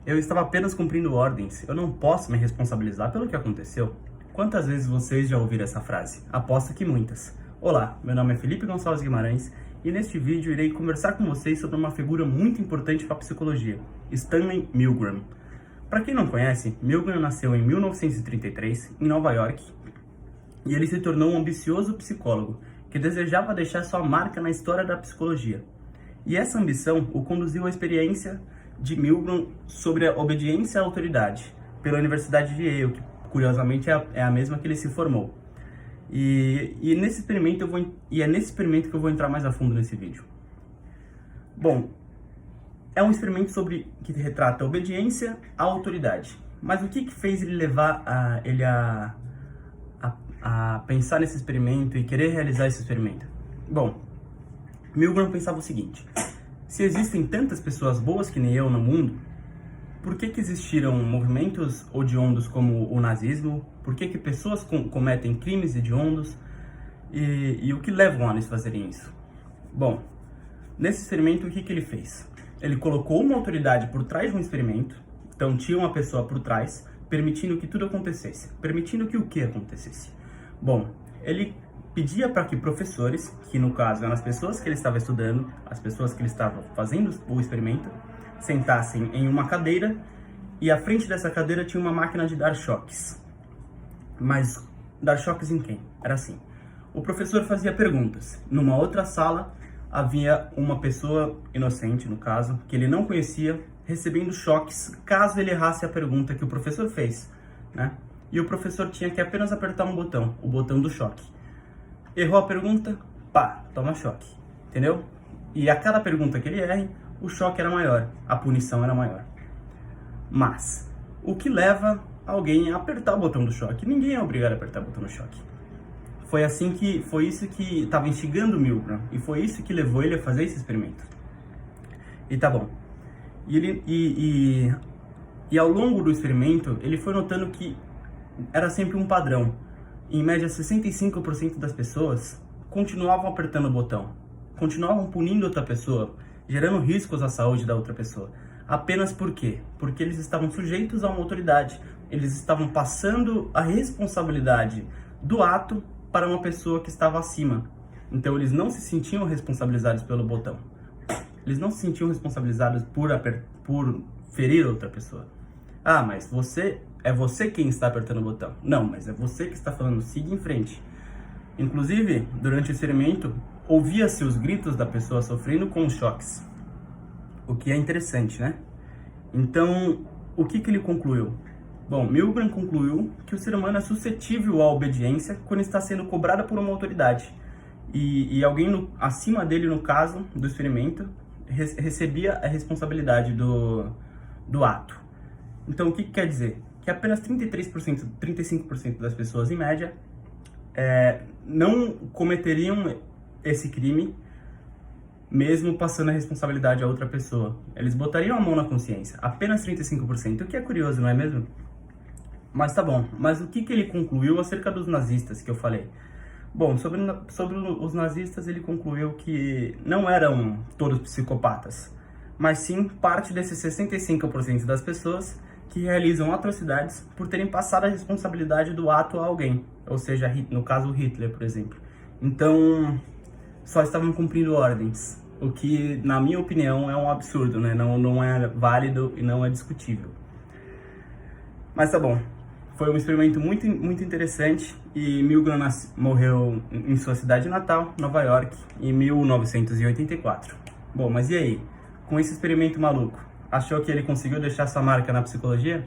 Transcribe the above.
Eu estava apenas cumprindo ordens. Eu não posso me responsabilizar pelo que aconteceu. Quantas vezes vocês já ouviram essa frase? Aposto que muitas. Olá, meu nome é Felipe Gonçalves Guimarães e neste vídeo irei conversar com vocês sobre uma figura muito importante para a psicologia, Stanley Milgram. Para quem não conhece, Milgram nasceu em 1933 em Nova York e ele se tornou um ambicioso psicólogo que desejava deixar sua marca na história da psicologia. E essa ambição o conduziu à experiência de Milgram sobre a obediência à autoridade pela Universidade de Yale, que curiosamente é a mesma que ele se formou. E é nesse experimento que eu vou entrar mais a fundo nesse vídeo. Bom, é um experimento que retrata a obediência à autoridade. Mas o que fez ele levar ele a pensar nesse experimento e querer realizar esse experimento? Bom, Milgram pensava o seguinte: se existem tantas pessoas boas que nem eu no mundo, por que existiram movimentos hediondos como o nazismo? Por que pessoas cometem crimes hediondos? E o que levam a eles fazerem isso? Bom, nesse experimento, o que ele fez? Ele colocou uma autoridade por trás de um experimento, então tinha uma pessoa por trás, permitindo que tudo acontecesse. Permitindo que o que acontecesse? Bom, ele pedia para que professores, que no caso eram as pessoas que ele estava estudando, as pessoas que ele estava fazendo o experimento, sentassem em uma cadeira e à frente dessa cadeira tinha uma máquina de dar choques. Mas dar choques em quem? Era assim: o professor fazia perguntas. Numa outra sala havia uma pessoa inocente, no caso, que ele não conhecia, recebendo choques caso ele errasse a pergunta que o professor fez, né? E o professor tinha que apenas apertar um botão, o botão do choque. Errou a pergunta, pá, toma choque, entendeu? E a cada pergunta que ele erre, o choque era maior, a punição era maior. Mas, o que leva alguém a apertar o botão do choque? Ninguém é obrigado a apertar o botão do choque. Foi isso que estava instigando o Milgram, e foi isso que levou ele a fazer esse experimento. E tá bom. E ao longo do experimento, ele foi notando que era sempre um padrão. Em média, 65% das pessoas continuavam apertando o botão, continuavam punindo outra pessoa, gerando riscos à saúde da outra pessoa. Apenas por quê? Porque eles estavam sujeitos a uma autoridade, eles estavam passando a responsabilidade do ato para uma pessoa que estava acima. Então eles não se sentiam responsabilizados pelo botão, eles não se sentiam responsabilizados por ferir outra pessoa. Ah, mas é você quem está apertando o botão. Não, mas é você que está falando, siga em frente. Inclusive, durante o experimento, ouvia-se os gritos da pessoa sofrendo com os choques. O que é interessante, né? Então, o que ele concluiu? Bom, Milgram concluiu que o ser humano é suscetível à obediência quando está sendo cobrado por uma autoridade. E alguém acima dele, no caso do experimento, recebia a responsabilidade do ato. Então, o que quer dizer? Que apenas 35% das pessoas, em média, não cometeriam esse crime, mesmo passando a responsabilidade a outra pessoa. Eles botariam a mão na consciência. Apenas 35%, o que é curioso, não é mesmo? Mas tá bom. Mas o que ele concluiu acerca dos nazistas que eu falei? Bom, sobre os nazistas, ele concluiu que não eram todos psicopatas, mas sim parte desses 65% das pessoas que realizam atrocidades por terem passado a responsabilidade do ato a alguém, ou seja, no caso Hitler, por exemplo. Então, só estavam cumprindo ordens, o que, na minha opinião, é um absurdo, né? Não é válido e não é discutível. Mas tá bom, foi um experimento muito, muito interessante e Milgram morreu em sua cidade natal, Nova York, em 1984. Bom, mas e aí? Com esse experimento maluco, achou que ele conseguiu deixar sua marca na psicologia?